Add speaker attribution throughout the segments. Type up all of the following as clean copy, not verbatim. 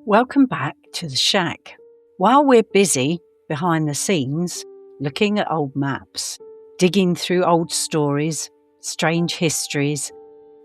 Speaker 1: Welcome back to the shack. While we're busy behind the scenes, looking at old maps, digging through old stories, strange histories,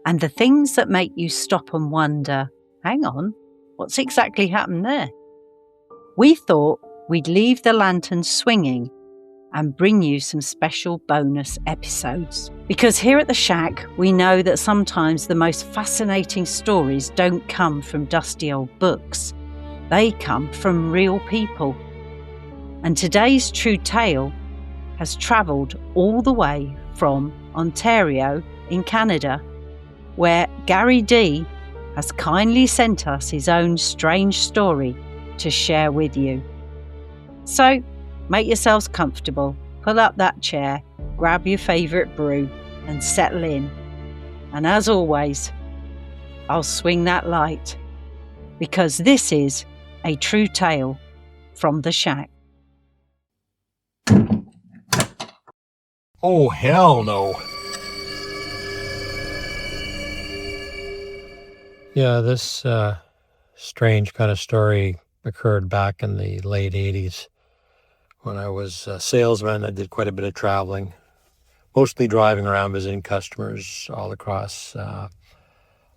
Speaker 1: and the things that make you stop and wonder, hang on, what's exactly happened there? We thought we'd leave the lanterns swinging and bring you some special bonus episodes. Because here at the shack, we know that sometimes the most fascinating stories don't come from dusty old books. They come from real people. And today's true tale has travelled all the way from Ontario in Canada, where Gary D has kindly sent us his own strange story to share with you. So, make yourselves comfortable, pull up that chair, grab your favourite brew and settle in. And as always, I'll swing that light because this is a true tale from the shack.
Speaker 2: Oh, hell no. Yeah, this strange kind of story occurred back in the late 80s. When I was a salesman, I did quite a bit of traveling, mostly driving around visiting customers all across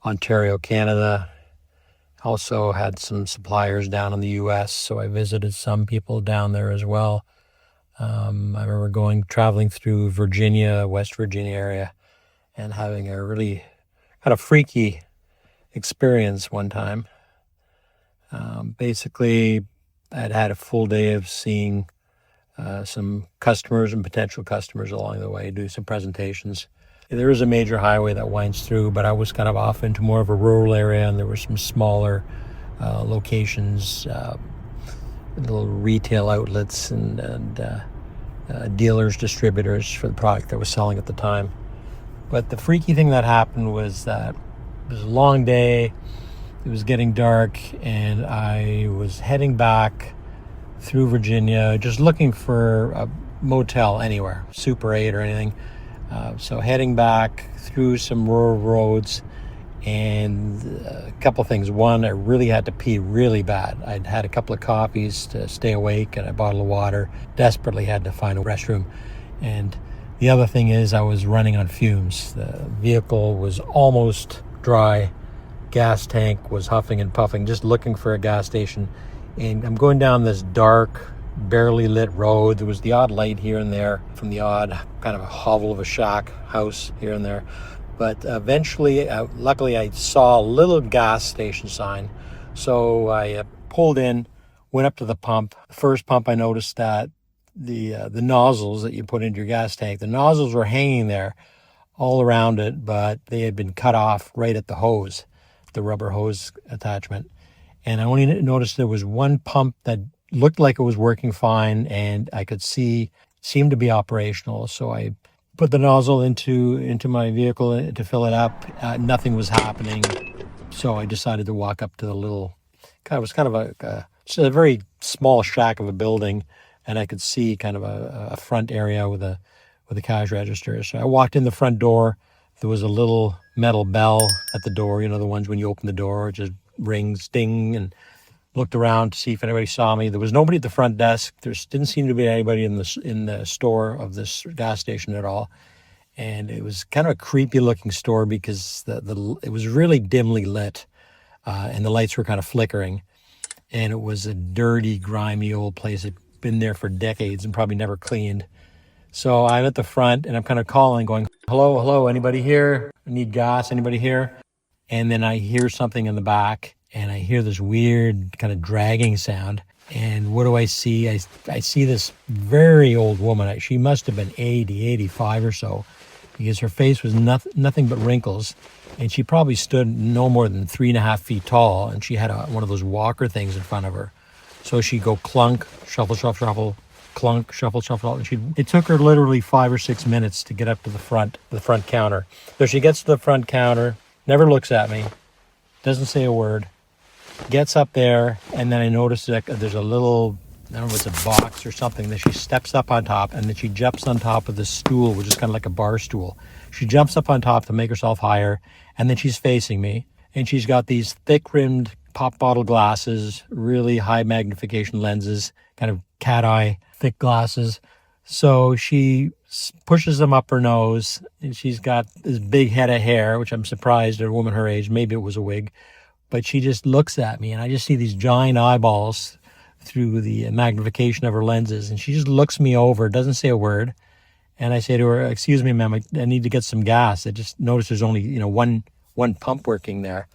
Speaker 2: Ontario, Canada. Also had some suppliers down in the U.S., so I visited some people down there as well. I remember traveling through Virginia, West Virginia area, and having a really kind of freaky experience one time. Basically, I'd had a full day of seeing some customers and potential customers along the way, do some presentations. There is a major highway that winds through, but I was kind of off into more of a rural area, and there were some smaller locations, little retail outlets and dealers, distributors for the product that was selling at the time. But the freaky thing that happened was that it was a long day, it was getting dark, and I was heading back through Virginia, just looking for a motel anywhere, Super 8 or anything. So heading back through some rural roads, and a couple of things. One, I really had to pee really bad. I'd had a couple of coffees to stay awake and a bottle of water. Desperately had to find a restroom. And the other thing is I was running on fumes. The vehicle was almost dry. Gas tank was huffing and puffing, just looking for a gas station. And I'm going down this dark, barely lit road. There was the odd light here and there from the odd kind of a hovel of a shack house here and there. But eventually, luckily, I saw a little gas station sign. So I pulled in, went up to the pump. The first pump, I noticed that the nozzles that you put into your gas tank, the nozzles were hanging there all around it, but they had been cut off right at the hose, the rubber hose attachment. And I only noticed there was one pump that looked like it was working fine, and I could seemed to be operational. So I put the nozzle into my vehicle to fill it up. Nothing was happening. So I decided to walk up to the little, it was kind of just a very small shack of a building, and I could see kind of a front area with a cash register. So I walked in the front door. There was a little metal bell at the door, the ones when you open the door, it just rings, ding, and looked around to see if anybody saw me. There was nobody at the front desk. There didn't seem to be anybody in the store of this gas station at all. And it was kind of a creepy looking store because it was really dimly lit, and the lights were kind of flickering. And it was a dirty, grimy old place. It'd been there for decades and probably never cleaned. So I'm at the front and I'm kind of calling, going, hello, anybody here? I need gas, anybody here? And then I hear something in the back, and I hear this weird kind of dragging sound. And what do I see? I see this very old woman. She must have been 80, 85 or so, because her face was nothing but wrinkles. And she probably stood no more than 3.5 feet tall, and she had one of those walker things in front of her. So she'd go clunk, shuffle, shuffle, shuffle, clunk, shuffle, shuffle. And it took her literally 5 or 6 minutes to get up to the front counter. So she gets to the front counter, never looks at me, doesn't say a word, gets up there, and then I noticed that there's a little, I don't know if it's a box or something, that she steps up on top, and then she jumps on top of the stool, which is kind of like a bar stool. She jumps up on top to make herself higher, and then she's facing me, and she's got these thick-rimmed pop bottle glasses, really high magnification lenses, kind of cat eye, thick glasses. So she pushes them up her nose, and she's got this big head of hair, which I'm surprised at a woman her age. Maybe it was a wig. But she just looks at me, and I just see these giant eyeballs through the magnification of her lenses. And she just looks me over, doesn't say a word. And I say to her, "Excuse me, ma'am, I need to get some gas. I just noticed there's only, one pump working there.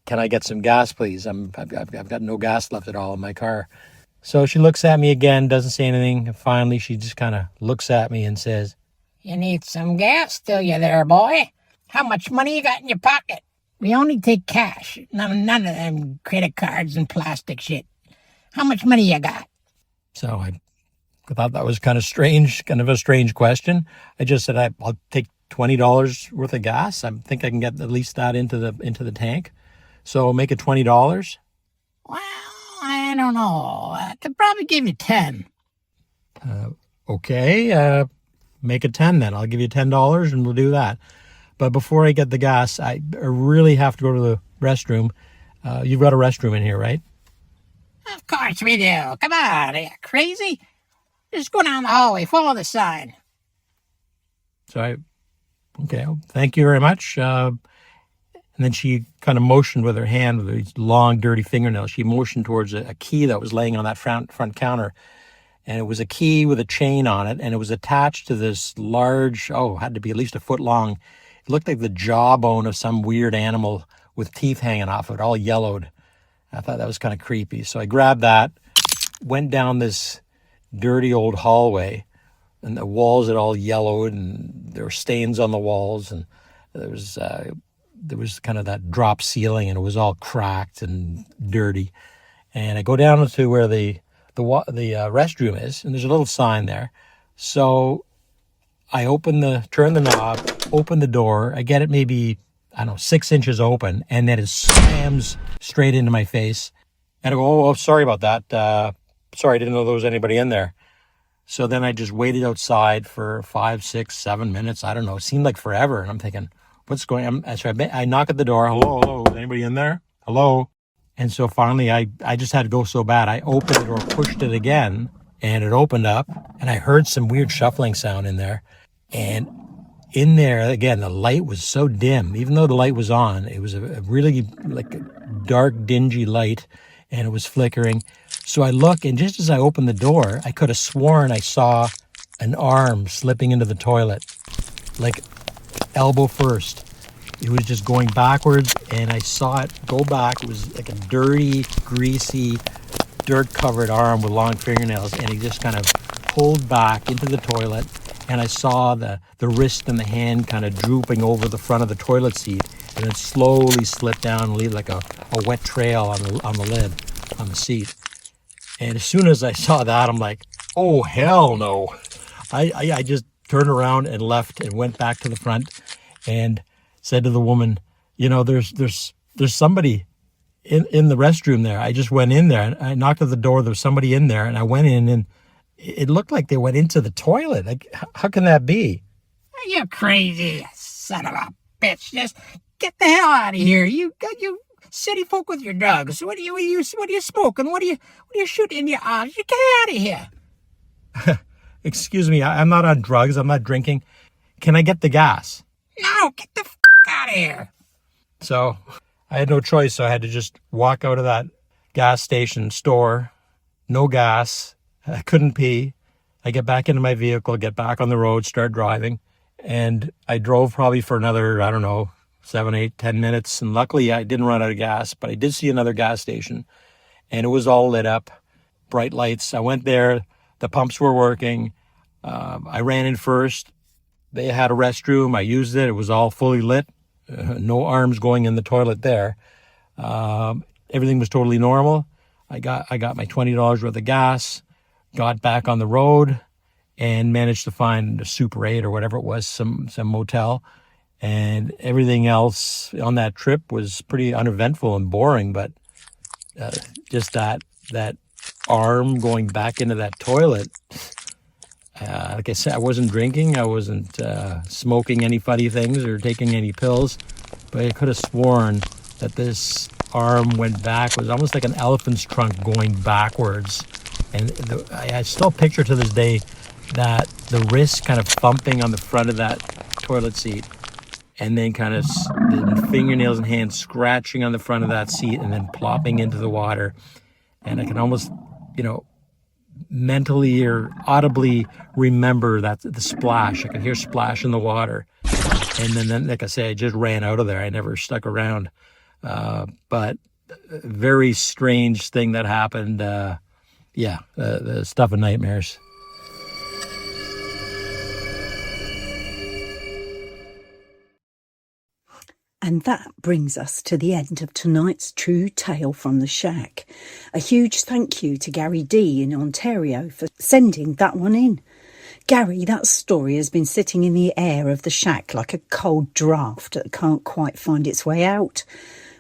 Speaker 2: Can I get some gas, please? I've got no gas left at all in my car." So she looks at me again, doesn't say anything. And finally, she just kind of looks at me and says,
Speaker 3: "You need some gas, do you there, boy? How much money you got in your pocket? We only take cash. None of them credit cards and plastic shit. How much money you got?"
Speaker 2: So I thought that was kind of strange, kind of a strange question. I just said, I'll take $20 worth of gas. I think I can get at least that into the tank. So make it $20.
Speaker 3: Well, I don't know. I could probably give you 10.
Speaker 2: Okay, make it 10 then. I'll give you $10 and we'll do that. But before I get the gas, I really have to go to the restroom. You've got a restroom in here, right?
Speaker 3: Of course we do. Come on, are you crazy? Just go down the hallway, follow the sign.
Speaker 2: So okay, thank you very much. And then she kind of motioned with her hand with these long, dirty fingernails. She motioned towards a key that was laying on that front counter. And it was a key with a chain on it, and it was attached to this large, had to be at least a foot long. It looked like the jawbone of some weird animal with teeth hanging off of it, all yellowed. I thought that was kind of creepy. So I grabbed that, went down this dirty old hallway, and the walls had all yellowed, and there were stains on the walls, and there was kind of that drop ceiling, and it was all cracked and dirty. And I go down to where the restroom is, and there's a little sign there. So I turn the knob, open the door. I get it maybe, 6 inches open, and then it slams straight into my face. And I go, "Oh, sorry about that. Sorry, I didn't know there was anybody in there." So then I just waited outside for 5, 6, 7 minutes. I don't know. It seemed like forever. And I'm thinking, what's going on? So I knock at the door. Hello, is anybody in there? Hello? And so finally, I just had to go so bad. I opened the door, pushed it again, and it opened up. And I heard some weird shuffling sound in there. And in there, again, the light was so dim. Even though the light was on, it was a really like a dark, dingy light, and it was flickering. So I look, and just as I opened the door, I could have sworn I saw an arm slipping into the toilet, like elbow first. It was just going backwards, and I saw it go back. It was like a dirty, greasy, dirt-covered arm with long fingernails, and he just kind of pulled back into the toilet, and I saw the wrist and the hand kind of drooping over the front of the toilet seat, and then slowly slip down and leave like a wet trail on the lid, on the seat. And as soon as I saw that, I'm like, "Oh, hell no." I just turned around and left and went back to the front and said to the woman, there's somebody in the restroom there. I just went in there and I knocked at the door. There was somebody in there, and I went in, and it looked like they went into the toilet. Like, how can that be?
Speaker 3: "You're crazy, son of a bitch. Just get the hell out of here. You city folk with your drugs. What are you smoking? What are you shooting in your eyes? You get out of here."
Speaker 2: Excuse me, I'm not on drugs. I'm not drinking. Can I get the gas?
Speaker 3: "No, get the out of here."
Speaker 2: So I had no choice. So I had to just walk out of that gas station store. No gas. I couldn't pee. I get back into my vehicle, get back on the road, start driving. And I drove probably for another, 7, 8, 10 minutes. And luckily I didn't run out of gas, but I did see another gas station, and it was all lit up, bright lights. I went there. The pumps were working. I ran in first. They had a restroom. I used it. It was all fully lit. No arms going in the toilet there. Everything was totally normal. I got my $20 worth of gas, got back on the road, and managed to find a Super 8 or whatever it was, some motel. And everything else on that trip was pretty uneventful and boring, but just that arm going back into that toilet. Like I said, I wasn't drinking. I wasn't smoking any funny things or taking any pills, but I could have sworn that this arm went back. It was almost like an elephant's trunk going backwards. And I still picture to this day that the wrist kind of thumping on the front of that toilet seat, and then kind of the fingernails and hands scratching on the front of that seat and then plopping into the water. And I can almost, mentally or audibly remember that the splash. I could hear splash in the water. And then, like I say, I just ran out of there. I never stuck around. But a very strange thing that happened. The stuff of nightmares.
Speaker 1: And that brings us to the end of tonight's true tale from the shack. A huge thank you to Gary D in Ontario for sending that one in. Gary, that story has been sitting in the air of the shack like a cold draft that can't quite find its way out.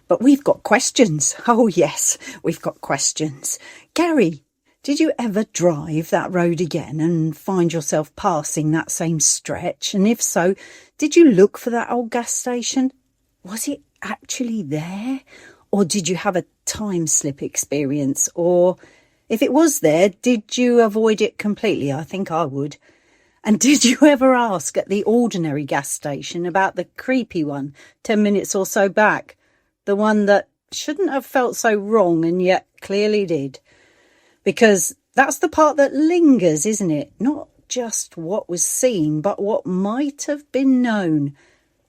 Speaker 1: But we've got questions. Oh yes, we've got questions. Gary, did you ever drive that road again and find yourself passing that same stretch? And if so, did you look for that old gas station? Was it actually there? Or did you have a time slip experience? Or if it was there, did you avoid it completely? I think I would. And did you ever ask at the ordinary gas station about the creepy one 10 minutes or so back? The one that shouldn't have felt so wrong and yet clearly did? Because that's the part that lingers, isn't it? Not just what was seen, but what might have been known.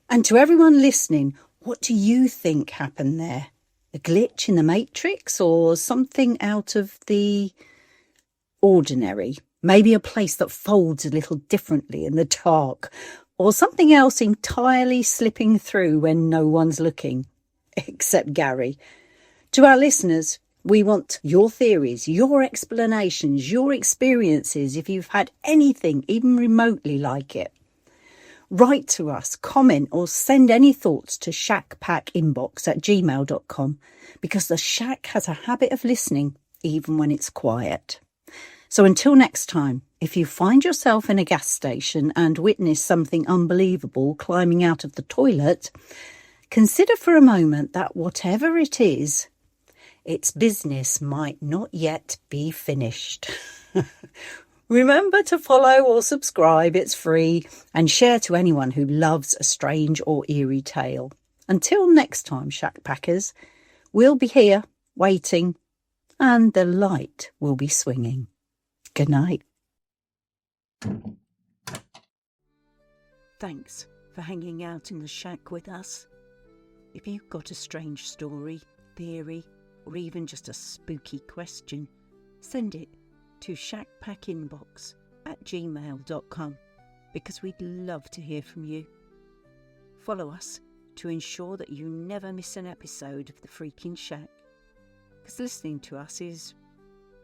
Speaker 1: And to everyone listening, what do you think happened there? A glitch in the matrix or something out of the ordinary? Maybe a place that folds a little differently in the dark, or something else entirely slipping through when no one's looking, except Gary. To our listeners, we want your theories, your explanations, your experiences, if you've had anything even remotely like it. Write to us, comment or send any thoughts to shackpackinbox@gmail.com, because the shack has a habit of listening even when it's quiet. So until next time, if you find yourself in a gas station and witness something unbelievable climbing out of the toilet, consider for a moment that whatever it is, its business might not yet be finished. Remember to follow or subscribe, it's free, and share to anyone who loves a strange or eerie tale. Until next time, Shack Packers, we'll be here, waiting, and the light will be swinging. Good night. Thanks for hanging out in the shack with us. If you've got a strange story, theory, or even just a spooky question, send it to shackpackinbox@gmail.com, because we'd love to hear from you. Follow us to ensure that you never miss an episode of The Freaking Shack, because listening to us is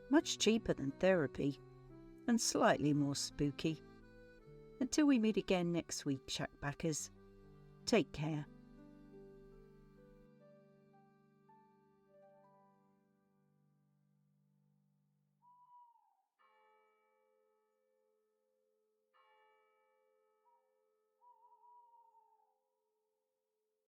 Speaker 1: much cheaper than therapy and slightly more spooky. Until we meet again next week, Shackpackers, take care.